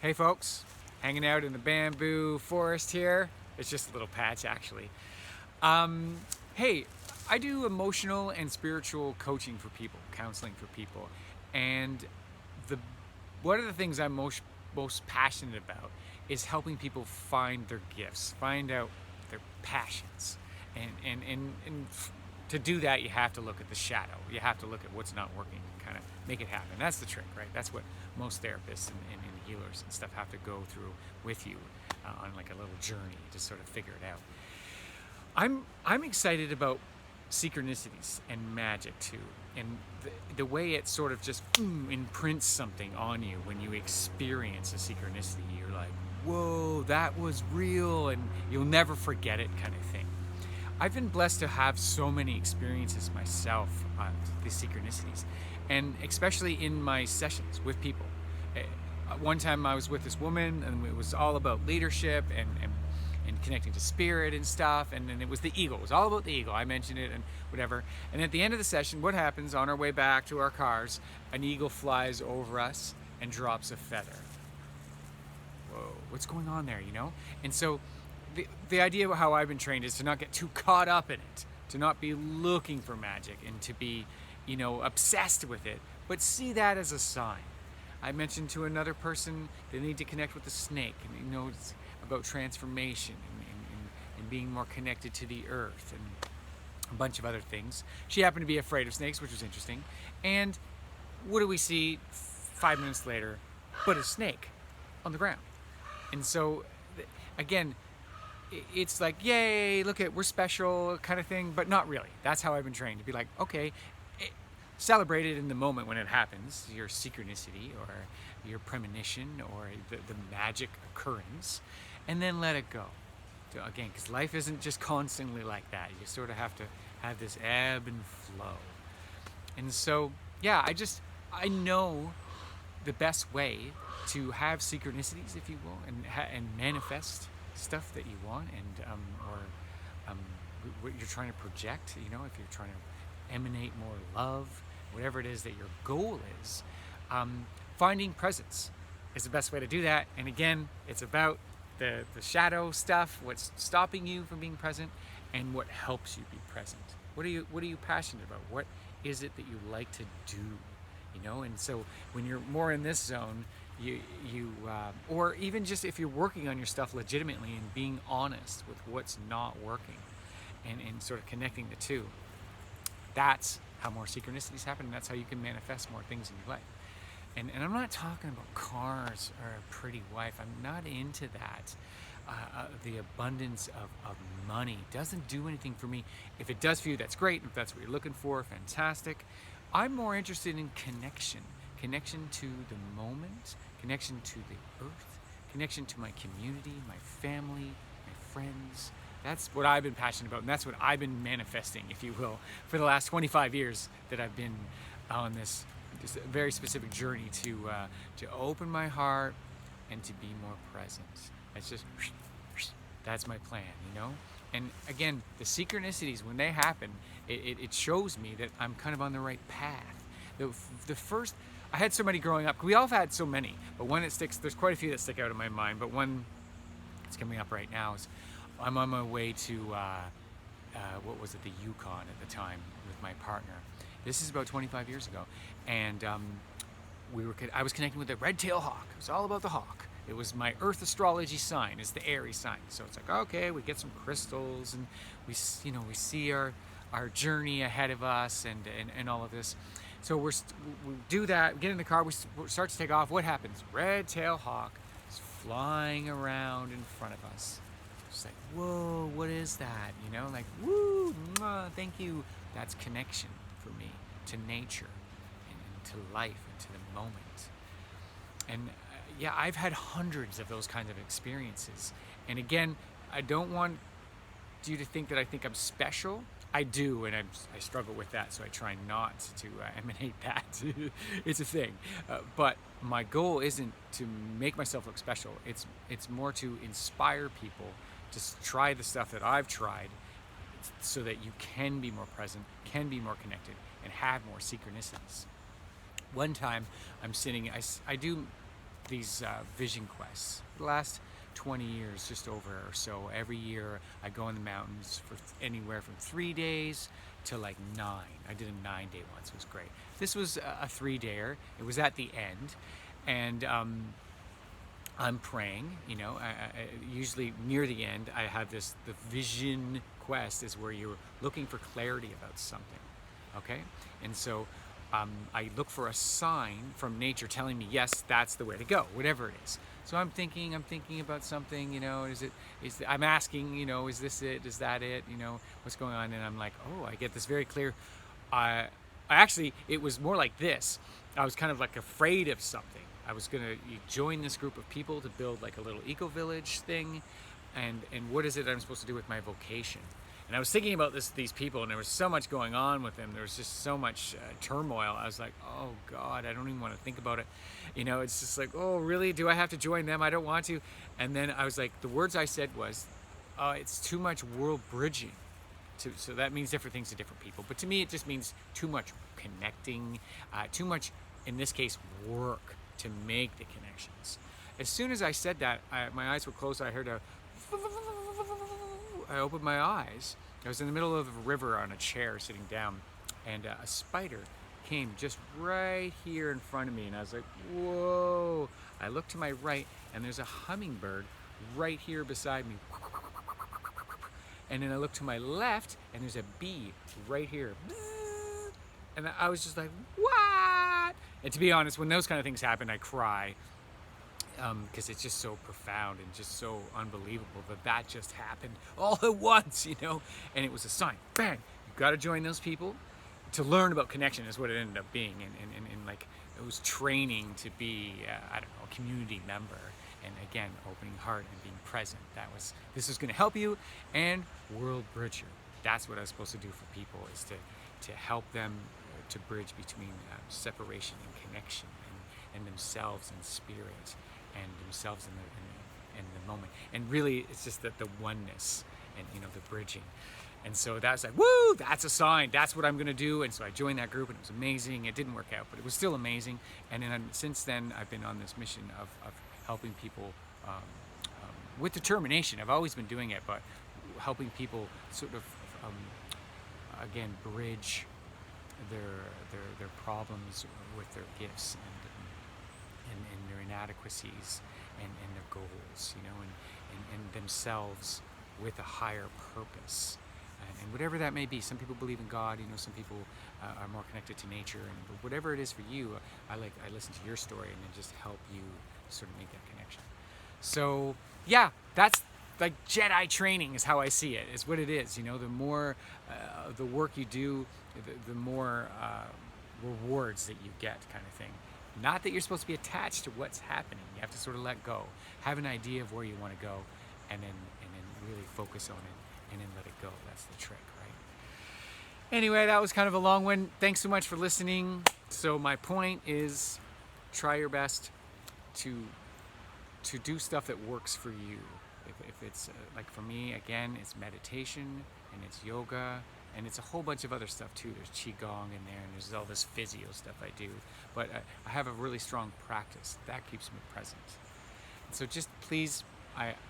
Hey folks, hanging out in the bamboo forest here. It's just a little patch actually. Um, hey, I do emotional and spiritual coaching for people, counseling for people, and the one of the things I'm most passionate about is helping people find their gifts, find out their passions, and to do that you have to look at the shadow. You have to look at what's not working and kind of make it happen. That's the trick, right? That's what most therapists and healers and stuff have to go through with you on like a little journey to sort of figure it out. I'm excited about synchronicities and magic too, and the way it sort of just imprints something on you when you experience a synchronicity. You're like, whoa, that was real, and you'll never forget it, kind of thing. I've been blessed to have so many experiences myself, these synchronicities, and especially in my sessions with people. One time I was with this woman, and it was all about leadership and connecting to spirit and stuff, and then it was the eagle. It was all about the eagle. I mentioned it and whatever. And at the end of the session, what happens on our way back to our cars? An eagle flies over us and drops a feather. Whoa, what's going on there, you know? And so the idea of how I've been trained is to not get too caught up in it, to not be looking for magic and to be, obsessed with it, but see that as a sign. I mentioned to another person they need to connect with the snake, and it's about transformation and being more connected to the earth and a bunch of other things. She happened to be afraid of snakes, which was interesting. And what do we see 5 minutes later but a snake on the ground? And so, again, it's like, yay, look at, we're special kind of thing, but not really. That's how I've been trained, to be like, okay, celebrate it in the moment when it happens, your synchronicity or your premonition or the magic occurrence, and then let it go. So again, because life isn't just constantly like that. You sort of have to have this ebb and flow. And so, yeah, I know the best way to have synchronicities, if you will, and manifest stuff that you want, and what you're trying to project. If you're trying to emanate more love, whatever it is that your goal is, finding presence is the best way to do that. And again, it's about the shadow stuff, what's stopping you from being present, and what helps you be present. What are you passionate about? What is it that you like to do? And so when you're more in this zone, you or even just if you're working on your stuff legitimately and being honest with what's not working, and sort of connecting the two, that's how more synchronicities happen, and that's how you can manifest more things in your life. And I'm not talking about cars or a pretty wife. I'm not into that. The abundance of money doesn't do anything for me. If it does for you, that's great. If that's what you're looking for, fantastic. I'm more interested in connection to the moment, connection to the earth, connection to my community, my family, my friends. That's what I've been passionate about, and that's what I've been manifesting, if you will, for the last 25 years that I've been on this very specific journey to open my heart and to be more present. That's my plan, And again, the synchronicities, when they happen, it shows me that I'm kind of on the right path. The first, I had so many growing up. We all have had so many, but one that sticks. There's quite a few that stick out in my mind, but one that's coming up right now is I'm on my way to what was it, the Yukon at the time with my partner. This is about 25 years ago, and I was connecting with the red-tailed hawk. It was all about the hawk. It was my Earth astrology sign. It's the Aries sign. So it's like, okay, we get some crystals, and we see our journey ahead of us, and all of this. So we do that. We get in the car. We start to take off. What happens? Red-tailed hawk is flying around in front of us. It's like, whoa, what is that? Like, woo, mwah, thank you. That's connection for me to nature and to life and to the moment. And yeah, I've had hundreds of those kinds of experiences. And again, I don't want you to think that I think I'm special. I do, and I struggle with that, so I try not to emanate that. It's a thing. But my goal isn't to make myself look special. It's more to inspire people to try the stuff that I've tried, so that you can be more present, can be more connected, and have more synchronicities. One time I'm sitting, I do these vision quests. The last 20 years, just over or so, every year I go in the mountains for anywhere from 3 days to like 9. I did a 9-day once. It was great. This was a 3-dayer. It was at the end, and I'm praying. You know, usually near the end, I have the vision quest is where you're looking for clarity about something. Okay, and so I look for a sign from nature telling me, yes, that's the way to go, whatever it is. So I'm thinking about something, you know, I'm asking, you know, is this it? Is that it? You know, what's going on? And I'm like, oh, I get this very clear. I actually, it was more like this. I was kind of like afraid of something. I was going to join this group of people to build like a little eco-village thing. And what is it I'm supposed to do with my vocation? And I was thinking about these people, and there was so much going on with them. There was just so much turmoil. I was like, oh God, I don't even want to think about it. You know, it's just like, oh, really? Do I have to join them? I don't want to. And then I was like, the words I said was, it's too much world bridging. So that means different things to different people. But to me, it just means too much connecting, too much, in this case, work to make the connections. As soon as I said that, my eyes were closed. I heard I opened my eyes. I was in the middle of a river on a chair sitting down, and a spider came just right here in front of me, and I was like, whoa. I looked to my right, and there's a hummingbird right here beside me. And then I looked to my left, and there's a bee right here. And I was just like, what? And to be honest, when those kind of things happen, I cry. Because it's just so profound and just so unbelievable that just happened all at once, you know. And it was a sign. Bang! You've got to join those people to learn about connection is what it ended up being. And like, it was training to be, I don't know, a community member. And again, opening heart and being present. This is going to help you. And world bridger. That's what I was supposed to do for people, is to help them to bridge between separation and connection and themselves and spirit. And themselves in the moment, and really it's just the oneness and, you know, the bridging. And so that's like, woo, that's a sign, that's what I'm going to do. And so I joined that group, and it was amazing. It didn't work out, but it was still amazing. And then since then I've been on this mission of helping people with determination. I've always been doing it, but helping people sort of again bridge their problems with their gifts and their inadequacies and their goals, you know, and themselves with a higher purpose. And whatever that may be. Some people believe in God, you know, some people are more connected to nature, and whatever it is for you, I listen to your story and then just help you sort of make that connection. So yeah, that's like Jedi training is how I see it. It's what it is, you know. The more the work you do, the more rewards that you get, kind of thing. Not that you're supposed to be attached to what's happening. You have to sort of let go, have an idea of where you want to go, and then really focus on it, and then let it go. That's the trick, right? Anyway, that was kind of a long one. Thanks so much for listening. So my point is, try your best to do stuff that works for you. If it's like for me, again, it's meditation and it's yoga. And it's a whole bunch of other stuff too. There's Qigong in there, and there's all this physio stuff I do. But I have a really strong practice. That keeps me present. So just please,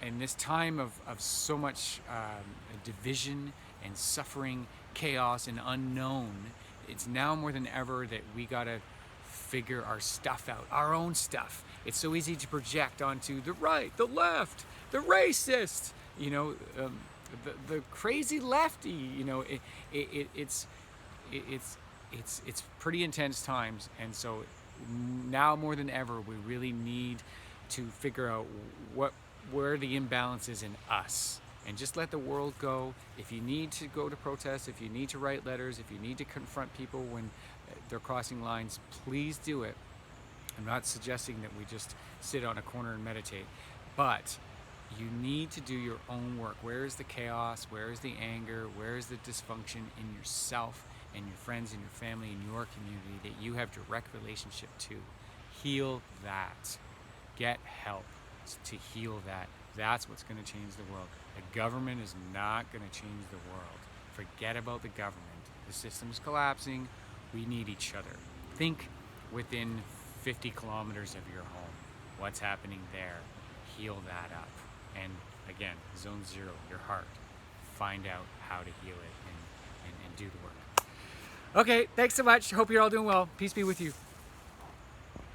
in this time of so much division and suffering, chaos and unknown, it's now more than ever that we gotta figure our stuff out, our own stuff. It's so easy to project onto the right, the left, the racist, you know, the crazy lefty, you know. It's pretty intense times, and so now more than ever we really need to figure out where the imbalance is in us, and just let the world go. If you need to go to protest, if you need to write letters, if you need to confront people when they're crossing lines, please do it. I'm not suggesting that we just sit on a corner and meditate, but you need to do your own work. Where is the chaos? Where is the anger? Where is the dysfunction in yourself and your friends and your family and your community that you have direct relationship to? Heal that. Get help to heal that. That's what's going to change the world. The government is not going to change the world. Forget about the government. The system's collapsing. We need each other. Think within 50 kilometers of your home. what's happening there, heal that up. And again, zone 0, your heart. Find out how to heal it and do the work. Okay, thanks so much. Hope you're all doing well. Peace be with you.